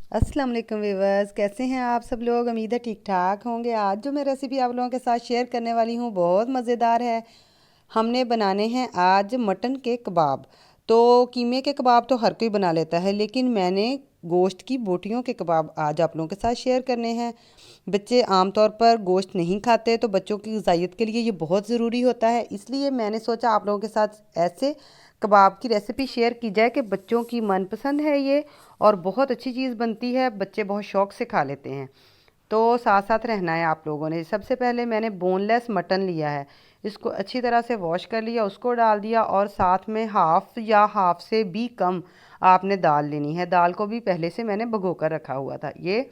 अस्सलाम वालेकुम व्यूवर्स, कैसे हैं आप सब लोग। उम्मीद है ठीक ठाक होंगे। आज जो मैं रेसिपी आप लोगों के साथ शेयर करने वाली हूँ बहुत मज़ेदार है। हमने बनाने हैं आज मटन के कबाब। तो कीमे के कबाब तो हर कोई बना लेता है, लेकिन मैंने गोश्त की बोटियों के कबाब आज आप लोगों के साथ शेयर करने हैं। बच्चे आमतौर पर गोश्त नहीं खाते, तो बच्चों की ग़िज़ाइयत के लिए ये बहुत ज़रूरी होता है। इसलिए मैंने सोचा आप लोगों के साथ ऐसे कबाब की रेसिपी शेयर की जाए कि बच्चों की मनपसंद है ये, और बहुत अच्छी चीज़ बनती है, बच्चे बहुत शौक़ से खा लेते हैं। तो साथ साथ रहना है आप लोगों ने। सबसे पहले मैंने बोनलेस मटन लिया है, इसको अच्छी तरह से वॉश कर लिया, उसको डाल दिया, और साथ में हाफ़ से भी कम आपने दाल लेनी है। दाल को भी पहले से मैंने भिगो कर रखा हुआ था। ये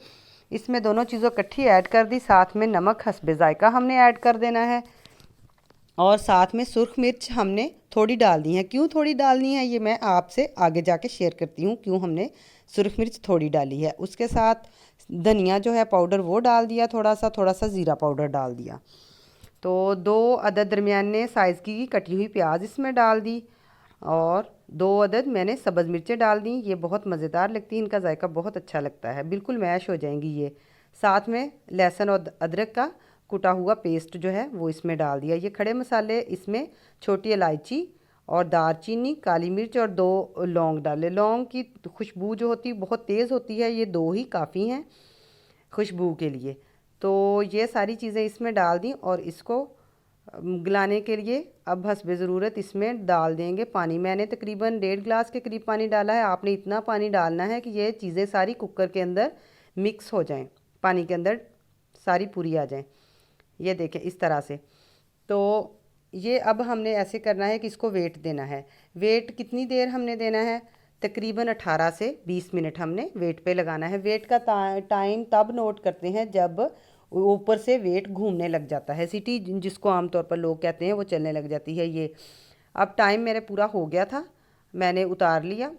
इसमें दोनों चीज़ों इकट्ठी ऐड कर दी। साथ में नमक हस्बे ज़ायका हमने ऐड कर देना है, और साथ में सुर्ख मिर्च हमने थोड़ी डाल दी है। क्यों थोड़ी डालनी है ये मैं आपसे आगे जाके शेयर करती हूँ, क्यों हमने सुर्ख मिर्च थोड़ी डाली है। उसके साथ धनिया जो है पाउडर वो डाल दिया, थोड़ा सा ज़ीरा पाउडर डाल दिया। तो 2 अदद दरमियाने साइज़ की कटी हुई प्याज इसमें डाल दी, और 2 अदद मैंने सब्ज़ मिर्चें डाल दी। ये बहुत मज़ेदार लगती हैं, इनका जायका बहुत अच्छा लगता है, बिल्कुल मैश हो जाएंगी ये। साथ में लहसुन और अदरक का कुटा हुआ पेस्ट जो है वो इसमें डाल दिया। ये खड़े मसाले इसमें छोटी इलायची और दालचीनी, काली मिर्च और 2 लौंग डाले। लौंग की खुशबू जो होती है बहुत तेज़ होती है, ये 2 ही काफ़ी हैं खुशबू के लिए। तो ये सारी चीज़ें इसमें डाल दी, और इसको गलाने के लिए अब हस्बे ज़रूरत इसमें डाल देंगे पानी। मैंने तकरीबन 1.5 गिलास के करीब पानी डाला है। आपने इतना पानी डालना है कि ये चीज़ें सारी कुकर के अंदर मिक्स हो जाएं, पानी के अंदर सारी पूरी आ जाएं। ये देखें इस तरह से। तो ये अब हमने ऐसे करना है कि इसको वेट देना है। वेट कितनी देर हमने देना है? तकरीबन 18 से 20 मिनट हमने वेट पे लगाना है। वेट का टाइम तब नोट करते हैं जब ऊपर से वेट घूमने लग जाता है, सीटी जिसको आमतौर पर लोग कहते हैं वो चलने लग जाती है। ये अब टाइम मेरे पूरा हो गया था, मैंने उतार लिया,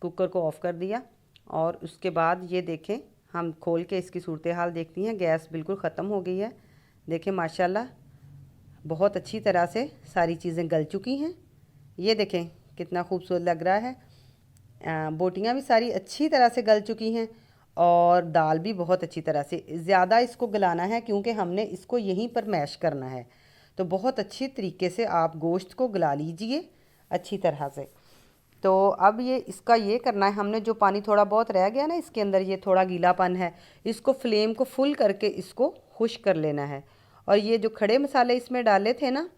कुकर को ऑफ़ कर दिया, और उसके बाद ये देखें हम खोल के इसकी सूरत हाल देखती हैं। गैस बिल्कुल ख़त्म हो गई है। देखें माशाल्लाह बहुत अच्छी तरह से सारी चीज़ें गल चुकी हैं। ये देखें कितना खूबसूरत लग रहा है। बोटियाँ भी सारी अच्छी तरह से गल चुकी हैं, और दाल भी बहुत अच्छी तरह से। ज़्यादा इसको गलाना है क्योंकि हमने इसको यहीं पर मैश करना है। तो बहुत अच्छी तरीके से आप गोश्त को गला लीजिए अच्छी तरह से। तो अब ये इसका ये करना है, हमने जो पानी थोड़ा बहुत रह गया ना इसके अंदर, ये थोड़ा गीलापन है, इसको फ्लेम को फुल करके इसको खुश कर लेना है। और ये जो खड़े मसाले इसमें डाले थे ना,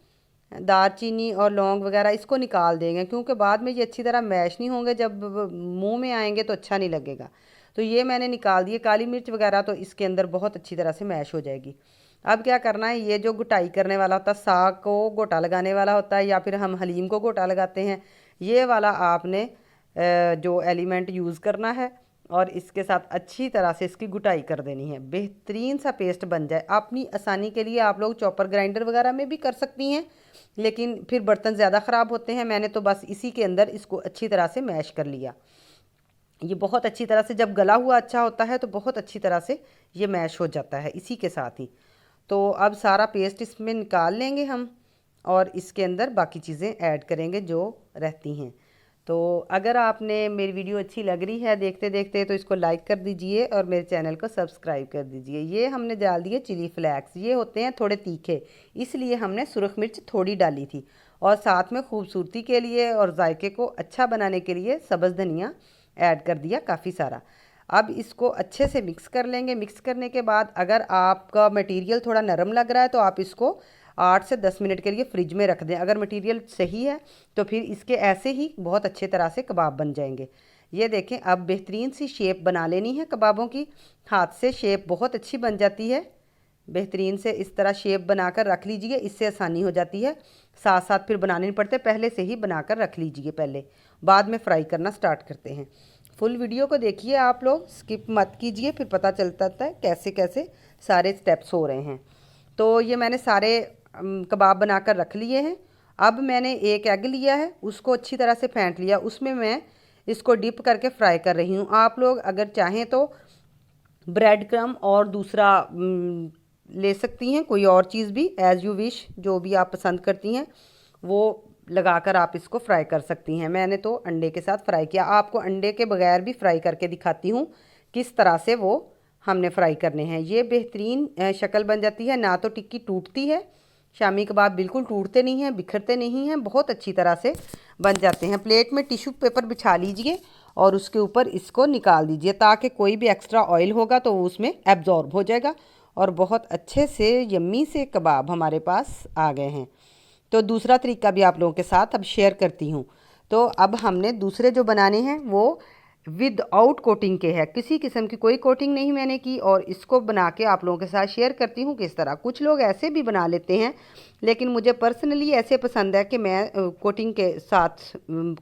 दालचीनी और लौंग वगैरह, इसको निकाल देंगे क्योंकि बाद में ये अच्छी तरह मैश नहीं होंगे, जब मुंह में आएंगे तो अच्छा नहीं लगेगा। तो ये मैंने निकाल दिए। काली मिर्च वगैरह तो इसके अंदर बहुत अच्छी तरह से मैश हो जाएगी। अब क्या करना है, ये जो गुटाई करने वाला होता है, साग को गोटा लगाने वाला होता है, या फिर हम हलीम को गोटा लगाते हैं, ये वाला आपने जो एलिमेंट यूज़ करना है, और इसके साथ अच्छी तरह से इसकी गुटाई कर देनी है, बेहतरीन सा पेस्ट बन जाए। अपनी आसानी के लिए आप लोग चॉपर ग्राइंडर वगैरह में भी कर सकती हैं, लेकिन फिर बर्तन ज़्यादा ख़राब होते हैं। मैंने तो बस इसी के अंदर इसको अच्छी तरह से मैश कर लिया। ये बहुत अच्छी तरह से जब गला हुआ अच्छा होता है तो बहुत अच्छी तरह से ये मैश हो जाता है इसी के साथ ही। तो अब सारा पेस्ट इसमें निकाल लेंगे हम, और इसके अंदर बाकी चीज़ें ऐड करेंगे जो रहती हैं। तो अगर आपने मेरी वीडियो अच्छी लग रही है देखते देखते, तो इसको लाइक कर दीजिए और मेरे चैनल को सब्सक्राइब कर दीजिए। ये हमने डाल दिए चिली फ्लेक्स, ये होते हैं थोड़े तीखे, इसलिए हमने सुरख मिर्च थोड़ी डाली थी। और साथ में खूबसूरती के लिए और जायके को अच्छा बनाने के लिए सब्ज़ धनिया ऐड कर दिया काफ़ी सारा। अब इसको अच्छे से मिक्स कर लेंगे। मिक्स करने के बाद अगर आपका मटेरियल थोड़ा नरम लग रहा है तो आप इसको 8 से 10 मिनट के लिए फ्रिज में रख दें। अगर मटेरियल सही है तो फिर इसके ऐसे ही बहुत अच्छे तरह से कबाब बन जाएंगे। ये देखें अब बेहतरीन सी शेप बना लेनी है कबाबों की। हाथ से शेप बहुत अच्छी बन जाती है, बेहतरीन से इस तरह शेप बनाकर रख लीजिए, इससे आसानी हो जाती है। साथ साथ फिर बनाने नहीं पड़ते, पहले से ही बनाकर रख लीजिए, पहले बाद में फ्राई करना स्टार्ट करते हैं। फुल वीडियो को देखिए आप लोग, स्किप मत कीजिए, फिर पता चलता है कैसे कैसे सारे स्टेप्स हो रहे हैं। तो ये मैंने सारे कबाब बनाकर रख लिए हैं। अब मैंने एक एग लिया है, उसको अच्छी तरह से फेंट लिया, उसमें मैं इसको डिप करके फ्राई कर रही हूँ। आप लोग अगर चाहें तो ब्रेड क्रम और दूसरा ले सकती हैं, कोई और चीज़ भी एज़ यू विश, जो भी आप पसंद करती हैं वो लगाकर आप इसको फ्राई कर सकती हैं। मैंने तो अंडे के साथ फ्राई किया, आपको अंडे के बगैर भी फ्राई करके दिखाती हूँ किस तरह से वो हमने फ्राई करने हैं। ये बेहतरीन शक्ल बन जाती है, ना तो टिक्की टूटती है, शामी कबाब बिल्कुल टूटते नहीं हैं, बिखरते नहीं हैं, बहुत अच्छी तरह से बन जाते हैं। प्लेट में टिश्यू पेपर बिछा लीजिए और उसके ऊपर इसको निकाल दीजिए ताकि कोई भी एक्स्ट्रा ऑयल होगा तो वो उसमें एब्जॉर्ब हो जाएगा और बहुत अच्छे से यम्मी से कबाब हमारे पास आ गए हैं। तो दूसरा तरीका भी आप लोगों के साथ अब शेयर करती हूँ। तो अब हमने दूसरे जो बनाने हैं वो विदाउट कोटिंग के है, किसी किस्म की कोई कोटिंग नहीं मैंने की, और इसको बना के आप लोगों के साथ शेयर करती हूँ किस तरह। कुछ लोग ऐसे भी बना लेते हैं, लेकिन मुझे पर्सनली ऐसे पसंद है कि मैं कोटिंग के साथ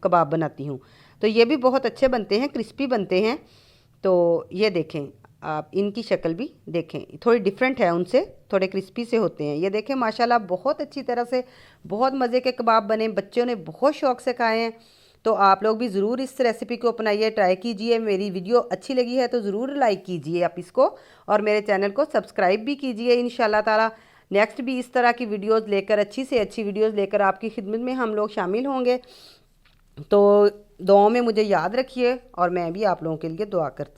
कबाब बनाती हूँ। तो ये भी बहुत अच्छे बनते हैं, क्रिस्पी बनते हैं। तो ये देखें आप, इनकी शक्ल भी देखें, थोड़ी डिफरेंट है उनसे, थोड़े क्रिस्पी से होते हैं। ये देखें माशाल्लाह बहुत अच्छी तरह से बहुत मज़े के कबाब बने, बच्चों ने बहुत शौक़ से खाए हैं। तो आप लोग भी ज़रूर इस रेसिपी को अपनाइए, ट्राई कीजिए। मेरी वीडियो अच्छी लगी है तो ज़रूर लाइक कीजिए आप इसको, और मेरे चैनल को सब्सक्राइब भी कीजिए। इंशाल्लाह ताला नेक्स्ट भी इस तरह की वीडियोज़ लेकर, अच्छी से अच्छी वीडियोज़ लेकर आपकी खिदमत में हम लोग शामिल होंगे। तो दुआओं में मुझे याद रखिए और मैं भी आप लोगों के लिए दुआ करती हूँ।